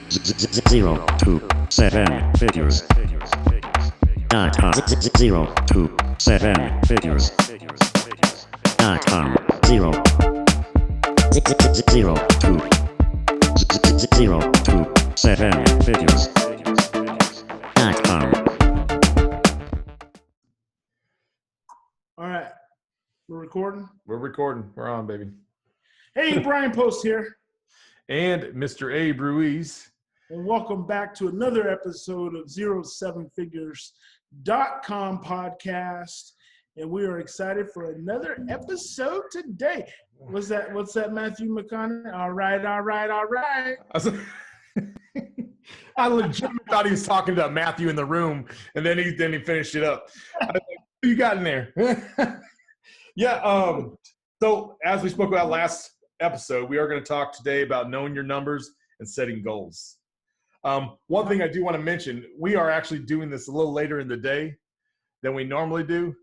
Zero to seven figures. .com 0 to 7 figures. .com 0 0 to 0 to 7 figures. .com. All right, we're recording. We're recording. We're on, baby. Hey, Brian Post here, And Mr. Abe Ruiz. and welcome back to another episode of 07figures.com podcast. And we are excited for another episode today. What's that, Matthew McConaughey? All right. I legitimately thought he was talking to Matthew in the room, and then he finished it up. I was like, "Who you got in there?" Yeah. So as we spoke about last episode, we are going to talk today about knowing your numbers and setting goals. One thing I do want to mention, we are actually doing this a little later in the day than we normally do.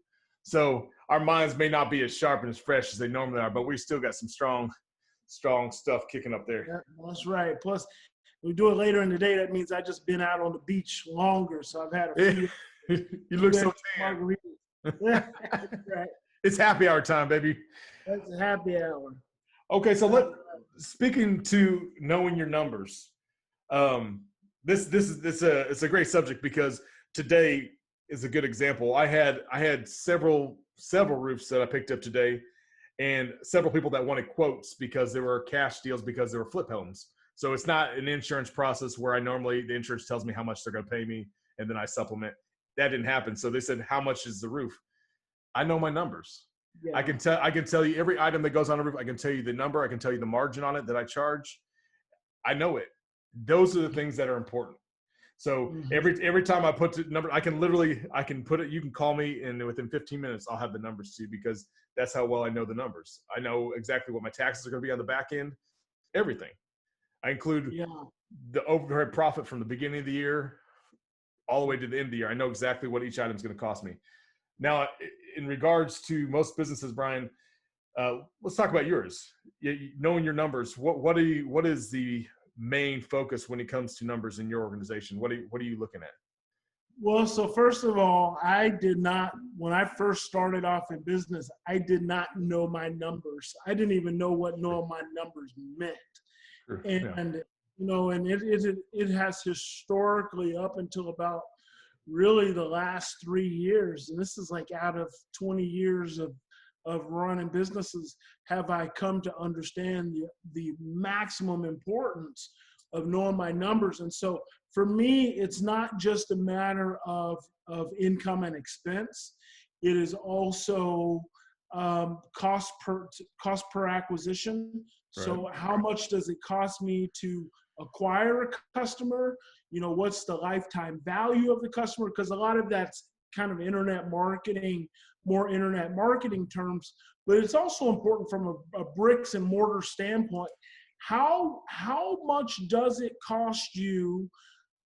So our minds may not be as sharp and as fresh as they normally are, but we still got some strong stuff kicking up there. Yeah, that's right. Plus, we do it later in the day. That means I just been out on the beach longer, so I've had a few. You look so tan. Right. It's happy hour time, baby. That's a happy hour. Okay, so speaking to knowing your numbers, it's a great subject because today is a good example. I had several roofs that I picked up today, and several people that wanted quotes because there were cash deals because they were flip homes. So it's not an insurance process where the insurance tells me how much they're going to pay me and then I supplement. That didn't happen. So they said, "How much is the roof?" I know my numbers. Yeah. I can tell you every item that goes on a roof. I can tell you the number. I can tell you the margin on it that I charge. I know it. Those are the things that are important. So every time I put the number, I can put it. You can call me, and within 15 minutes, I'll have the numbers to you because that's how well I know the numbers. I know exactly what my taxes are going to be on the back end. Everything. I include the overhead profit from the beginning of the year all the way to the end of the year. I know exactly what each item is going to cost me. Now, in regards to most businesses, Brian, let's talk about yours. Knowing your numbers, what is the main focus when it comes to numbers in your organization? What are you looking at? Well, so first of all, when I first started off in business, I did not know my numbers. I didn't even know what knowing my numbers meant. Sure. And, and it has historically up until about really the last 3 years, and this is like out of 20 years of running businesses, have I come to understand the maximum importance of knowing my numbers. And so for me, it's not just a matter of income and expense. It is also cost per acquisition. Right. So how much does it cost me to acquire a customer? What's the lifetime value of the customer? Because a lot of that's kind of internet marketing, more internet marketing terms, but it's also important from a bricks and mortar standpoint. How much does it cost you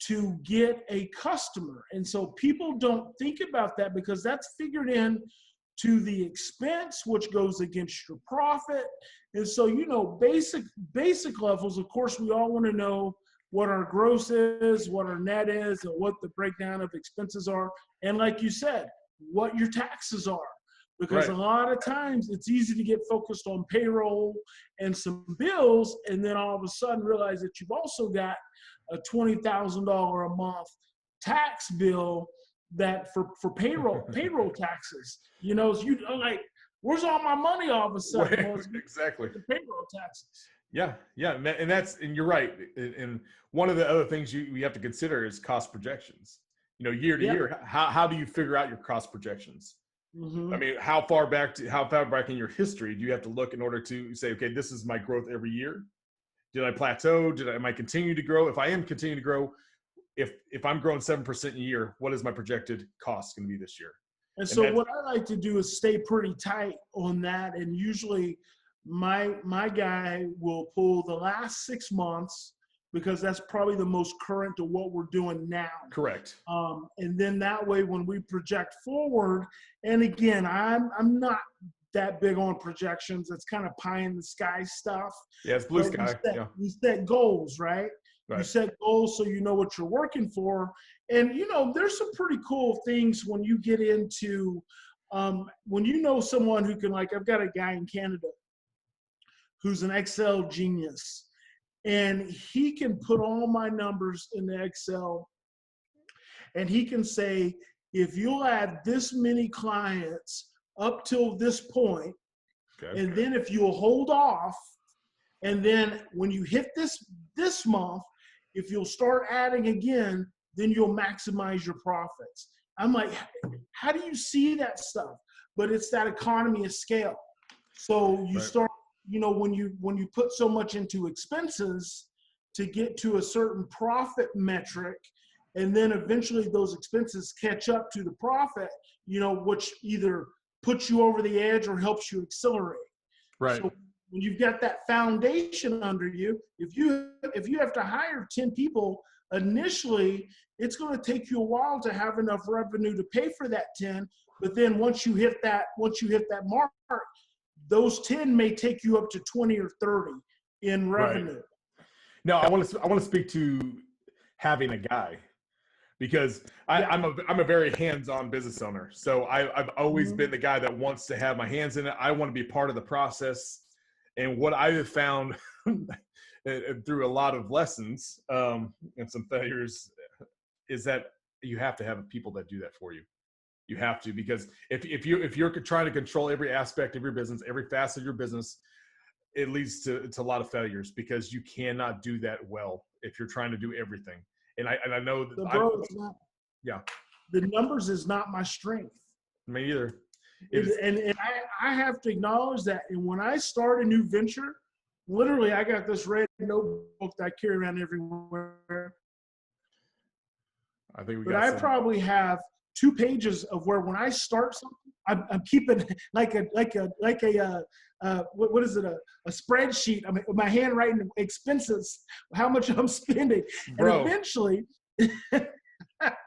to get a customer? And so people don't think about that because that's figured in to the expense, which goes against your profit. And so, basic levels, of course, we all want to know what our gross is, what our net is, and what the breakdown of expenses are. And like you said, what your taxes are. Because right. A lot of times it's easy to get focused on payroll and some bills, and then all of a sudden realize that you've also got a $20,000 a month tax bill that for payroll taxes. Like, where's all my money all of a sudden? Right. Exactly. The payroll taxes. Yeah, and you're right. And one of the other things you have to consider is cost projections. Year to year, how do you figure out your cost projections? Mm-hmm. I mean, how far back in your history do you have to look in order to say, okay, this is my growth every year? Did I plateau? Am I continue to grow? If I am continuing to grow, if I'm growing 7% a year, what is my projected cost going to be this year? And so what I like to do is stay pretty tight on that, and usually my guy will pull the last 6 months because that's probably the most current to what we're doing now. Correct. And then that way, when we project forward, and again, I'm not that big on projections. It's kind of pie in the sky stuff. Yeah, it's blue sky. We set goals, right? You set goals so you know what you're working for. And, there's some pretty cool things when you get into, when you know someone who can, like, I've got a guy in Canada who's an Excel genius, and he can put all my numbers in the Excel, and he can say, if you'll add this many clients up till this point, and then if you'll hold off, and then when you hit this month, if you'll start adding again, then you'll maximize your profits. I'm like, how do you see that stuff? But it's that economy of scale. So you start, when you put so much into expenses to get to a certain profit metric, and then eventually those expenses catch up to the profit, which either puts you over the edge or helps you accelerate. Right. So when you've got that foundation under you, if you have to hire 10 people initially, it's going to take you a while to have enough revenue to pay for that 10. But then once you hit that mark, those 10 may take you up to 20 or 30 in revenue. Right. Now, I want to speak to having a guy, because I'm a very hands-on business owner. So I've always been the guy that wants to have my hands in it. I want to be part of the process. And what I have found through a lot of lessons and some failures is that you have to have people that do that for you. You have to, because if you're trying to control every aspect of your business, every facet of your business, it leads to a lot of failures, because you cannot do that well if you're trying to do everything. And I know that the numbers is not my strength. Me either. And I have to acknowledge that. And when I start a new venture, literally, I got this red notebook that I carry around everywhere. I probably have 2 pages of where, when I start something, I'm keeping like a what is it, a spreadsheet. I mean, my handwriting expenses, how much I'm spending, Bro. And eventually.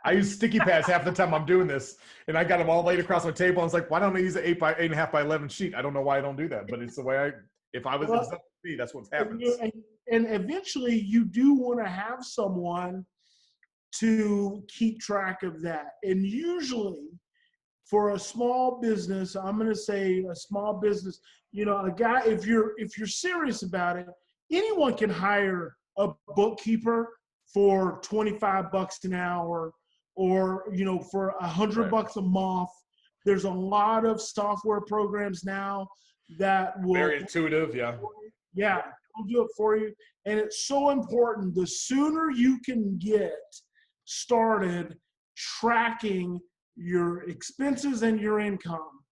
I use sticky pads half the time I'm doing this, and I got them all laid across my table. I was like, why don't I use an 8.5 by 11 sheet? I don't know why I don't do that, but it's the way it's up to me, that's what happens. And eventually you do want to have someone to keep track of that. And usually for a small business, I'm going to say a small business, a guy, if you're serious about it, anyone can hire a bookkeeper for $25 an hour, or for $100 a month. There's a lot of software programs now that will very intuitive. They'll do it for you. And it's so important. The sooner you can get started tracking your expenses and your income,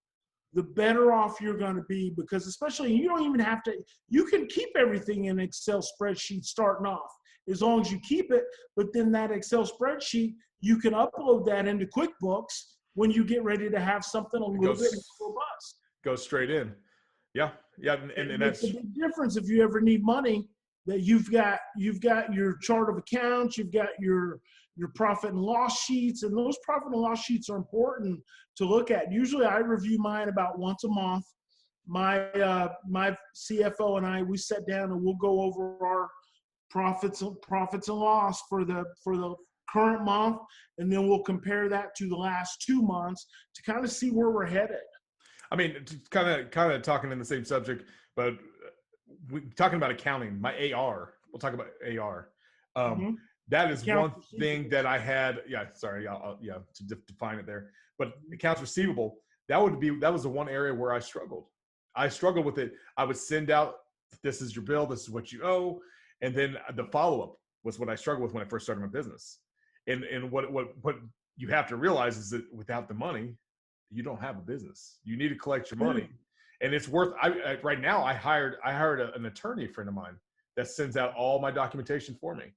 the better off you're going to be, because especially you don't even have to, you can keep everything in Excel spreadsheet starting off, as long as you keep it. But then that Excel spreadsheet, you can upload that into QuickBooks when you get ready to have something a little bit more robust. Go straight in. Yeah. And that's a big difference. If you ever need money, that you've got your chart of accounts, you've got your profit and loss sheets, and those profit and loss sheets are important to look at. Usually I review mine about once a month. My CFO and I, we sit down and we'll go over our profits and loss for the current month, and then we'll compare that to the last 2 months to kind of see where we're headed. I mean, kind of talking in the same subject, but talking about accounting, my AR, we'll talk about AR. That is one thing that I had. Yeah, sorry. To define it there, but accounts receivable, that was the one area where I struggled. I struggled with it. I would send out, this is your bill, this is what you owe. And then the follow-up was what I struggled with when I first started my business. And what you have to realize is that without the money, you don't have a business. You need to collect your money. And it's worth, right now I hired an attorney friend of mine that sends out all my documentation for me.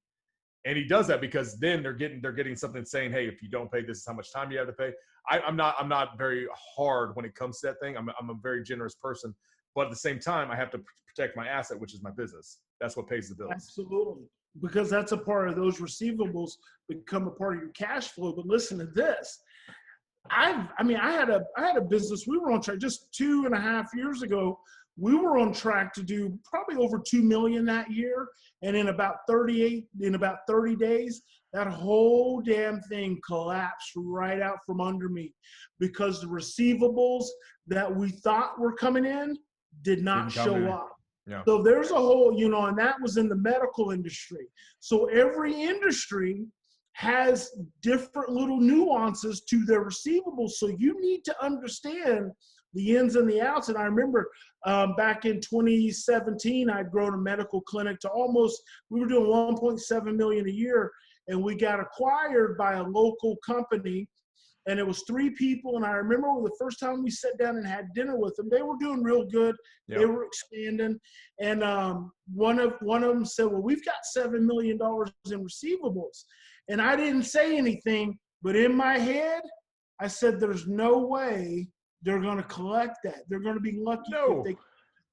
And he does that because then they're getting something saying, hey, if you don't pay, this is how much time you have to pay. I'm not very hard when it comes to that thing. I'm a very generous person, but at the same time, I have to protect my asset, which is my business. That's what pays the bills. Absolutely. Because that's a part of those receivables become a part of your cash flow. But listen to this. I had a business. We were on track just 2.5 years ago. we were on track to do probably over 2 million that year. And in about 30 days, that whole damn thing collapsed right out from under me because the receivables that we thought were coming in did not show up. Yeah. So there's a whole, and that was in the medical industry. So every industry has different little nuances to their receivables. So you need to understand the ins and the outs. And I remember back in 2017, I'd grown a medical clinic to we were doing 1.7 million a year, and we got acquired by a local company, and it was 3 people. And I remember the first time we sat down and had dinner with them, they were doing real good. Yep. They were expanding. And one of them said, well, we've got $7 million in receivables. And I didn't say anything, but in my head, I said, there's no way they're going to collect that. They're going to be lucky if they get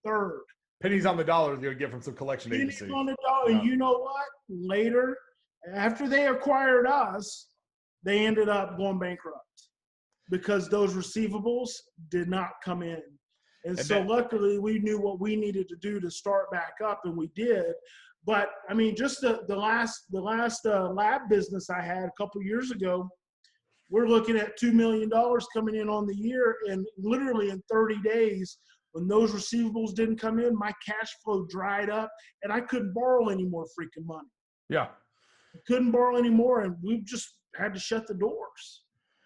third. Pennies on the dollar they're going to get from some collection agency. Pennies on the dollar. And you know what? Later, after they acquired us, they ended up going bankrupt because those receivables did not come in. And so luckily we knew what we needed to do to start back up, and we did. But I mean, just the last lab business I had a couple years ago, we're looking at $2 million coming in on the year, and literally in 30 days, when those receivables didn't come in, my cash flow dried up, and I couldn't borrow any more freaking money. Yeah. I couldn't borrow anymore, and we just had to shut the doors.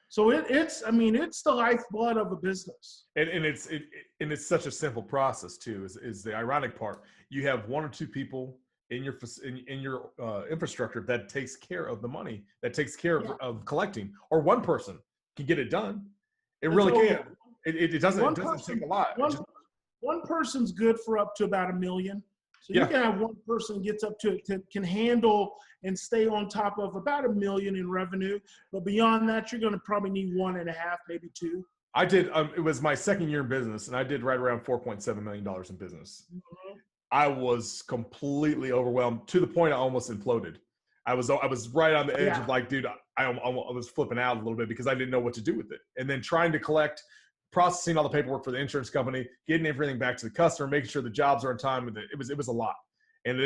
So it's the lifeblood of a business. And it's such a simple process too. Is the ironic part? You have 1 or 2 people in your infrastructure that takes care of the money, that takes care of collecting, or one person can get it done. It really can. It doesn't take a lot. One person's good for up to about $1 million. So you can have one person gets up to can handle and stay on top of about $1 million in revenue. But beyond that, you're going to probably need 1.5, maybe 2. I did. It was my second year in business, and I did right around $4.7 million in business. Mm-hmm. I was completely overwhelmed to the point I almost imploded. I was right on the edge of like, dude, I was flipping out a little bit because I didn't know what to do with it. And then trying to collect, processing all the paperwork for the insurance company, getting everything back to the customer, making sure the jobs are on time. It was a lot. And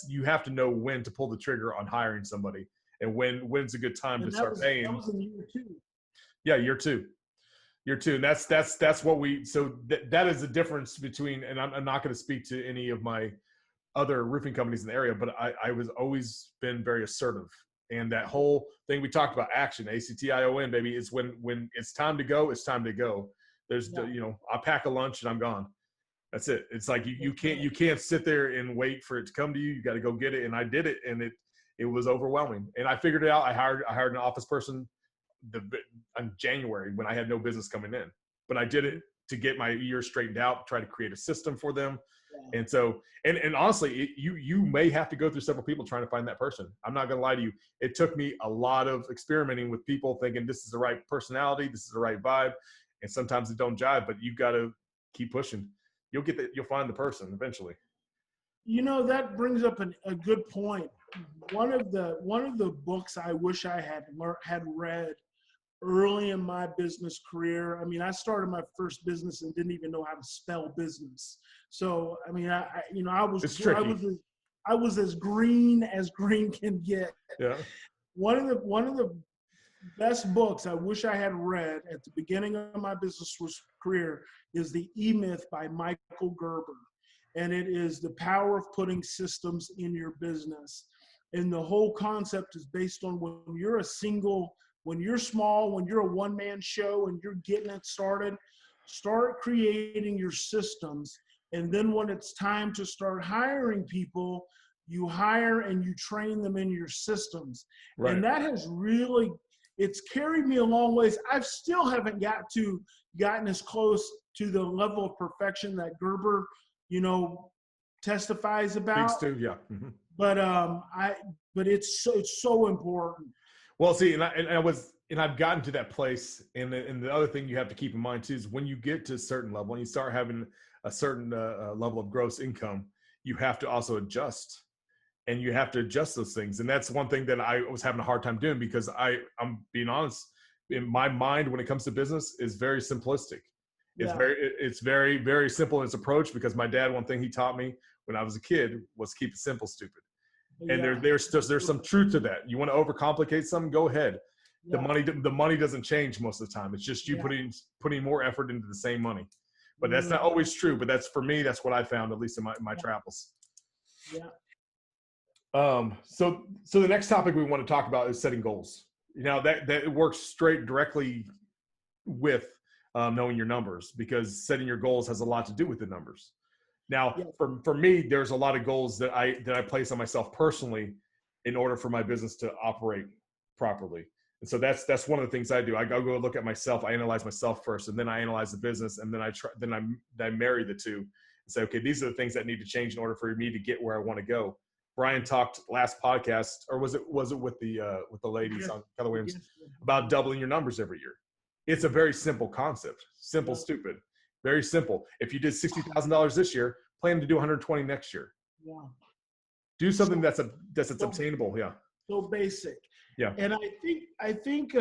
you have to know when to pull the trigger on hiring somebody and when's a good time to start paying. That was in year 2. Yeah, year two. And that's what that is the difference between, and I'm not going to speak to any of my other roofing companies in the area, but I was always been very assertive. And that whole thing we talked about, action, ACTION, baby, is when it's time to go, it's time to go. There's, I pack a lunch and I'm gone. That's it. It's like you can't sit there and wait for it to come to you. You got to go get it. And I did it, and it was overwhelming. And I figured it out. I hired an office person in January when I had no business coming in, but I did it to get my years straightened out, try to create a system for them. Yeah. And so, and honestly, you may have to go through several people trying to find that person. I'm not going to lie to you. It took me a lot of experimenting with people, thinking this is the right personality, this is the right vibe. And sometimes it don't jive, but you got to keep pushing. You'll find the person eventually. That brings up a good point. One of the books I wish I had read early in my business career. I mean, I started my first business and didn't even know how to spell business. So, I mean, I was as green can get. Yeah. One of the best books I wish I had read at the beginning of my business career is The E-Myth by Michael Gerber. And it is the power of putting systems in your business. And the whole concept is based on when you're small, when you're a one-man show and you're getting it started, start creating your systems. And then when it's time to start hiring people, you hire and you train them in your systems. Right. And that has really, it's carried me a long ways. I still haven't gotten as close to the level of perfection that Gerber, testifies about. Speaks to, yeah. Mm-hmm. But it's so important. Well, see, and I've gotten to that place, and the other thing you have to keep in mind too is when you get to a certain level and you start having a certain level of gross income, you have to also adjust, and you have to adjust those things. And that's one thing that I was having a hard time doing because I'm being honest, in my mind when it comes to business is very simplistic, It's very, very simple in its approach, because my dad, one thing he taught me when I was a kid was keep it simple, stupid. And there's some truth to that. You want to overcomplicate something, go ahead. The money doesn't change most of the time. It's just you putting more effort into the same money. But that's not always true. But that's, for me, that's what I found, at least in my travels. So the next topic we want to talk about is setting goals. That works directly with knowing your numbers, because setting your goals has a lot to do with the numbers. Now, for me, there's a lot of goals that I place on myself personally in order for my business to operate properly. And so that's one of the things I do. I go look at myself, I analyze myself first, and then I analyze the business, and then I marry the two and say, okay, these are the things that need to change in order for me to get where I want to go. Brian talked last podcast, or was it with the ladies on Keller Williams, about doubling your numbers every year. It's a very simple concept. Simple, stupid. Very simple. If you did $60,000 this year, plan to do 120 next year. Yeah. Do something that's obtainable. Yeah. So basic. Yeah. And I think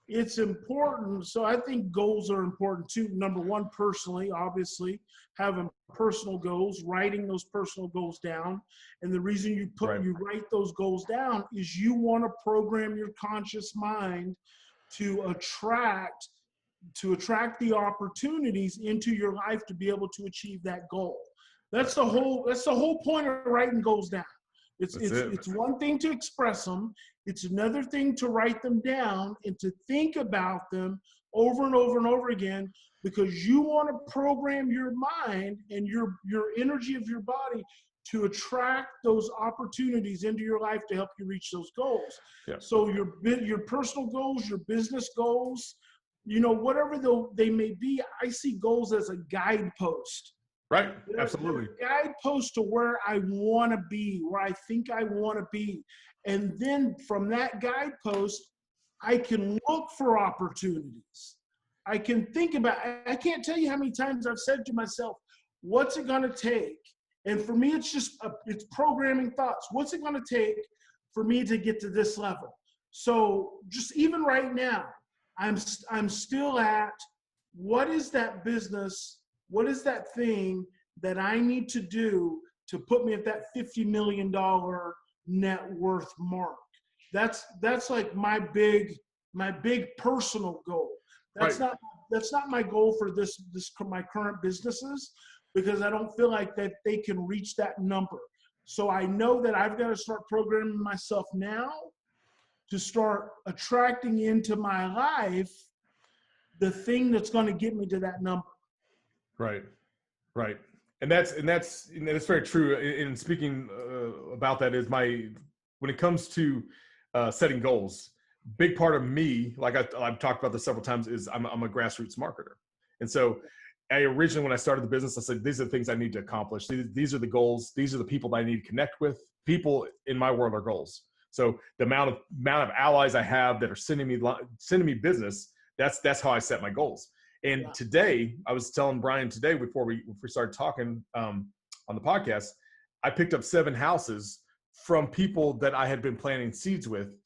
it's important. So I think goals are important too. Number one, personally, obviously, having personal goals, writing those personal goals down. And the reason you write those goals down is you want to program your conscious mind to attract the opportunities into your life to be able to achieve that goal. That's the whole point of writing goals down. It's one thing to express them. It's another thing to write them down and to think about them over and over and over again, because you want to program your mind and your energy of your body to attract those opportunities into your life to help you reach those goals. Yeah. So your personal goals, your business goals, whatever they may be, I see goals as a guidepost. Right. Absolutely. Guidepost to where I want to be, where I think I want to be. And then from that guidepost, I can look for opportunities. I can think about, I can't tell you how many times I've said to myself, what's it going to take? And for me, it's programming thoughts. What's it going to take for me to get to this level? So just even right now, I'm still at, what is that business? What is that thing that I need to do to put me at that $50 million net worth mark? That's like my big personal goal. That's not my goal for my current businesses, because I don't feel like that they can reach that number. So I know that I've got to start programming myself now to start attracting into my life the thing that's going to get me to that number. Right. And that's very true. And speaking about that is when it comes to setting goals, big part of me, like I've talked about this several times, is I'm a grassroots marketer. And so originally when I started the business, I said, these are the things I need to accomplish. These are the goals. These are the people that I need to connect with. People in my world are goals. So the amount of allies I have that are sending me business, that's how I set my goals. And today, I was telling Brian today before we started talking on the podcast, I picked up 7 houses from people that I had been planting seeds with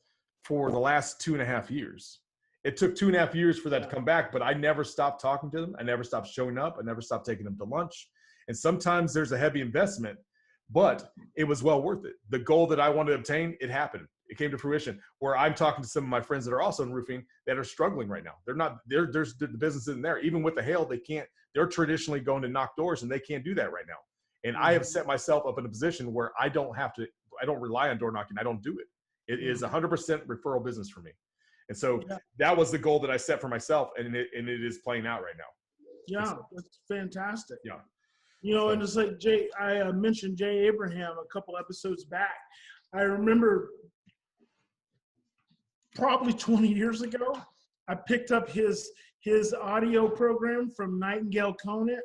for the last 2.5 years. It took 2.5 years for that to come back, but I never stopped talking to them. I never stopped showing up. I never stopped taking them to lunch. And sometimes there's a heavy investment, but it was well worth it. The goal that I wanted to obtain, it happened. It came to fruition, where I'm talking to some of my friends that are also in roofing that are struggling right now. There's the business isn't there. Even with the hail, they're traditionally going to knock doors, and they can't do that right now. And I have set myself up in a position where I don't rely on door knocking. I don't do it. It is 100% referral business for me. And so that was the goal that I set for myself, and it is playing out right now. Yeah, that's fantastic. Yeah. And it's like I mentioned Jay Abraham a couple episodes back. I remember probably 20 years ago, I picked up his audio program from Nightingale Conant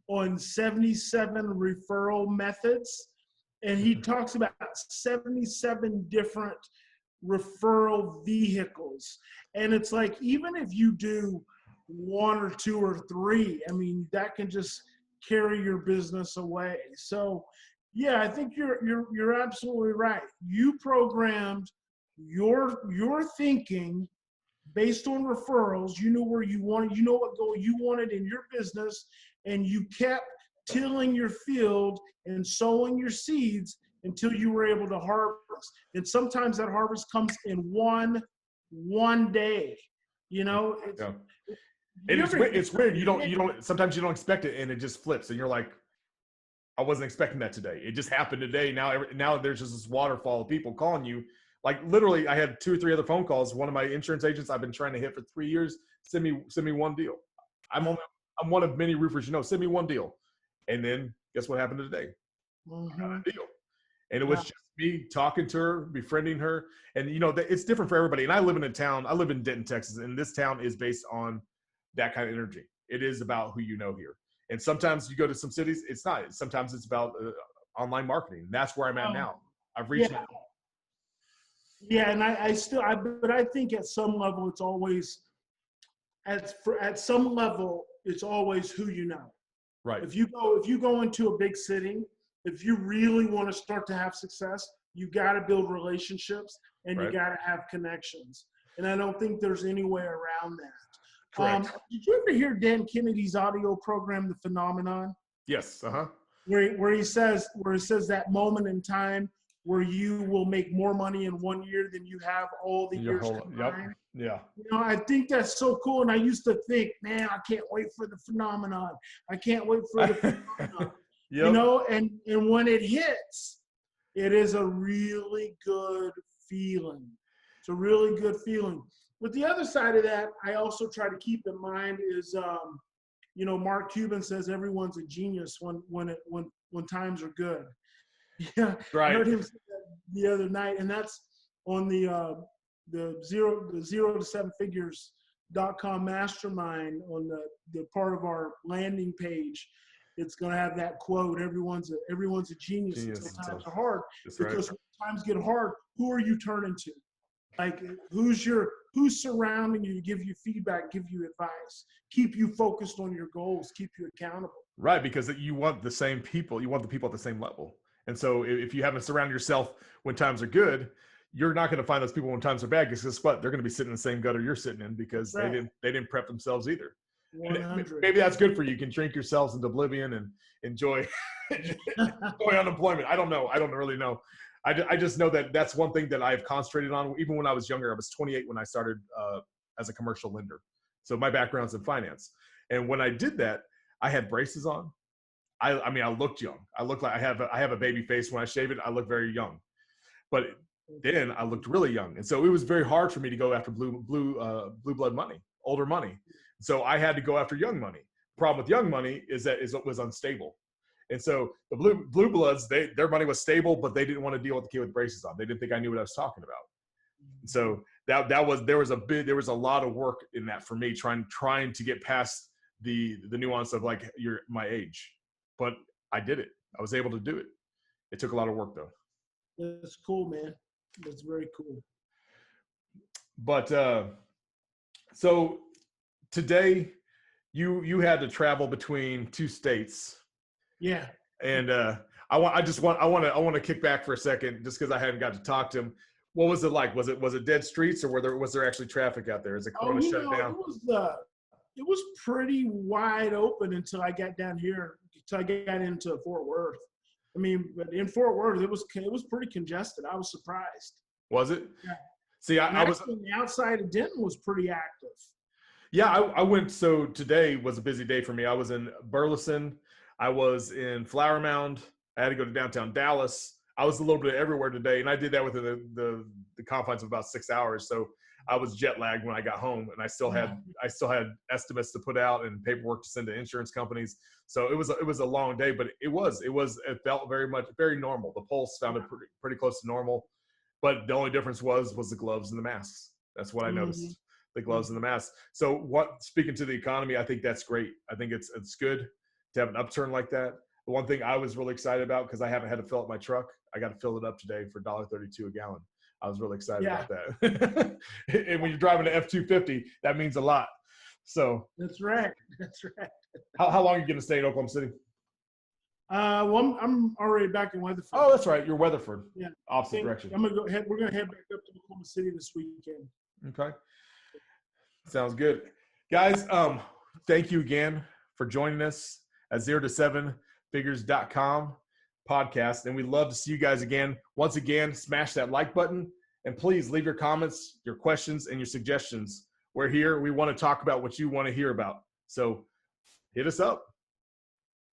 on 77 referral methods. And he talks about 77 different referral vehicles. And it's like, even if you do 1 or 2 or 3, I mean, that can just carry your business away. So yeah, I think you're absolutely right. You programmed your thinking based on referrals. You knew where you wanted, you know what goal you wanted in your business, and you kept tilling your field and sowing your seeds until you were able to harvest. And sometimes that harvest comes in one day. You know, Yeah. And it's weird. Sometimes you don't expect it, and it just flips, and you're like, I wasn't expecting that today. It just happened today. Now there's just this waterfall of people calling you. Like literally, I had 2 or 3 other phone calls. One of my insurance agents I've been trying to hit for 3 years. Send me one deal. I'm one of many roofers, send me one deal. And then guess what happened today? I got a deal. And it was just me talking to her, befriending her. And it's different for everybody. And I live in a town. I live in Denton, Texas, and this town is based on that kind of energy. It is about who you know here. And sometimes you go to some cities, it's not. Sometimes it's about online marketing. That's where I'm at now. I've reached that. Yeah, and but I think at some level it's always at some level it's always who you know. Right. If you go into a big city, if you really want to start to have success, you got to build relationships and you got to have connections. And I don't think there's any way around that. Correct. Did you ever hear Dan Kennedy's audio program, The Phenomenon? Yes. Where he says that moment in time where you will make more money in 1 year than you have all the years combined. Yep. Yeah. I think that's so cool. And I used to think, man, I can't wait for the phenomenon. I can't wait for the phenomenon. Yep. And when it hits, it is a really good feeling. It's a really good feeling. But the other side of that, I also try to keep in mind is, Mark Cuban says everyone's a genius when times are good. Yeah, right. I heard him say that the other night, and that's on the 0 to 7 figures.com mastermind on the part of our landing page. It's going to have that quote: "Everyone's a genius until times are hard." That's because right. when times get hard, who are you turning to? Like who's surrounding you to give you feedback, give you advice, keep you focused on your goals, keep you accountable. Right, because you want the same people. You want the people at the same level. And so if you haven't surrounded yourself when times are good, you're not going to find those people when times are bad. Because guess what? They're going to be sitting in the same gutter you're sitting in because they didn't prep themselves either. Maybe that's good for you. You can drink yourselves into oblivion and enjoy unemployment. I don't know. I don't really know. I just know that that's one thing that I've concentrated on. Even when I was younger, I was 28 when I started as a commercial lender. So my background's in finance. And when I did that, I had braces on. I mean, I looked young. I look like I have a baby face. When I shave it, I look very young. But then I looked really young. And so it was very hard for me to go after blue blood money, older money. So I had to go after young money. Problem with young money is that it was unstable. And so the blue bloods, their money was stable, but they didn't want to deal with the kid with braces on. They didn't think I knew what I was talking about. And so there was a lot of work in that for me, trying to get past the nuance of like my age. But I did it. I was able to do it. It took a lot of work though. That's cool, man. That's very cool. But so today you had to travel between 2 states. Yeah. And I want to kick back for a second just because I hadn't got to talk to him. What was it like? Was it dead streets or was there actually traffic out there? Is it going to shut down? It was pretty wide open until I got down here. Until I got into Fort Worth. I mean, but in Fort Worth, it was pretty congested. I was surprised. Was it? Yeah. See, I was on the outside of Denton was pretty active. Yeah, I went. So today was a busy day for me. I was in Burleson. I was in Flower Mound. I had to go to downtown Dallas. I was a little bit everywhere today, and I did that within the confines of about 6 hours. So I was jet lagged when I got home, and I still had estimates to put out and paperwork to send to insurance companies. So it was a long day, but it felt very normal. The pulse sounded pretty close to normal, but the only difference was the gloves and the masks. That's what I noticed. The gloves and the masks. So speaking to the economy, I think that's great. I think it's good to have an upturn like that. The one thing I was really excited about, because I haven't had to fill up my truck, I got to fill it up today for $1.32 a gallon. I was really excited about that. And when you're driving an F-250, that means a lot. So that's right. That's right. How long are you going to stay in Oklahoma City? Well, I'm already back in Weatherford. Oh, that's right. You're Weatherford. Yeah. Opposite direction. We're going to head back up to Oklahoma City this weekend. Okay. Sounds good. Guys, thank you again for joining us at 0 to 7 figures.com podcast. And we'd love to see you guys again. Once again, smash that like button and please leave your comments, your questions, and your suggestions. We're here. We want to talk about what you want to hear about. So hit us up.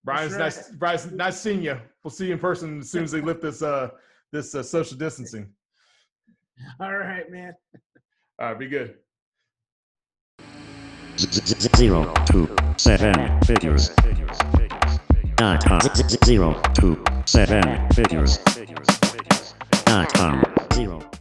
Brian's That's nice. Brian's nice seeing you. We'll see you in person as soon as they lift this social distancing. All right, man. All right, be good. 0 to 7 figures. 0 to 7 figures. 0